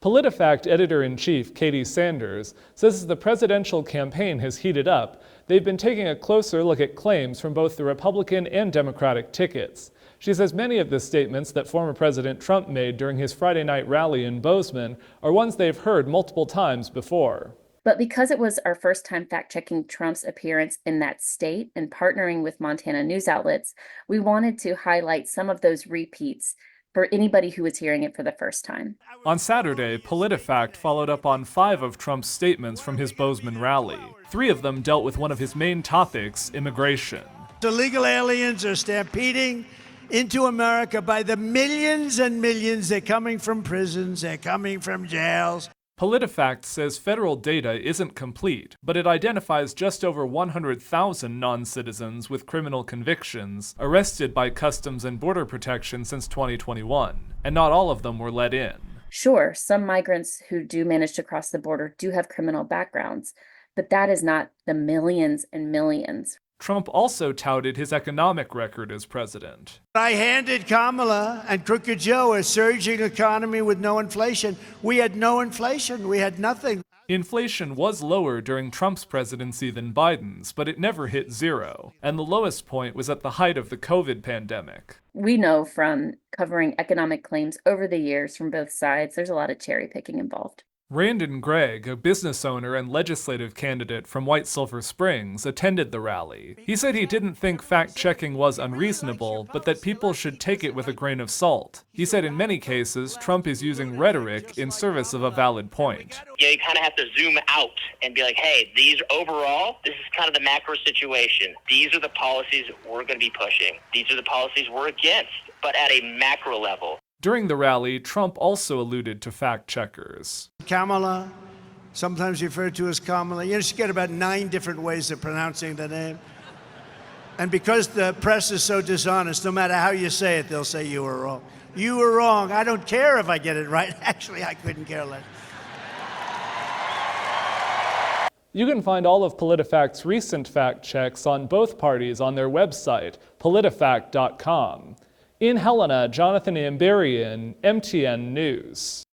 PolitiFact editor-in-chief Katie Sanders says as the presidential campaign has heated up, they've been taking a closer look at claims from both the Republican and Democratic tickets. She says many of the statements that former President Trump made during his Friday night rally in Bozeman are ones they've heard multiple times before. But because it was our first time fact-checking Trump's appearance in that state and partnering with Montana news outlets, we wanted to highlight some of those repeats for anybody who was hearing it for the first time. On Saturday, PolitiFact followed up on 5 of Trump's statements from his Bozeman rally. 3 of them dealt with one of his main topics, immigration. Illegal aliens are stampeding into America by the millions and millions. They're coming from prisons, they're coming from jails. PolitiFact says federal data isn't complete, but it identifies just over 100,000 non-citizens with criminal convictions arrested by Customs and Border Protection since 2021, and not all of them were let in. Sure, some migrants who do manage to cross the border do have criminal backgrounds, but that is not the millions and millions. Trump also touted his economic record as president. I handed Kamala and Crooked Joe a surging economy with no inflation. We had no inflation. We had nothing. Inflation was lower during Trump's presidency than Biden's, but it never hit zero. And the lowest point was at the height of the COVID pandemic. We know from covering economic claims over the years from both sides, there's a lot of cherry picking involved. Randon Gregg, a business owner and legislative candidate from White Sulphur Springs, attended the rally. He said he didn't think fact-checking was unreasonable, but that people should take it with a grain of salt. He said in many cases, Trump is using rhetoric in service of a valid point. You kind of have to zoom out and be like, hey, this is kind of the macro situation. These are the policies we're going to be pushing. These are the policies we're against, but at a macro level. During the rally, Trump also alluded to fact-checkers. Kamala, sometimes referred to as Kamala. You know, she got about 9 different ways of pronouncing the name. And because the press is so dishonest, no matter how you say it, they'll say you were wrong. You were wrong. I don't care if I get it right. Actually, I couldn't care less. You can find all of PolitiFact's recent fact-checks on both parties on their website, politifact.com. In Helena, Jonathan Amberian, MTN News.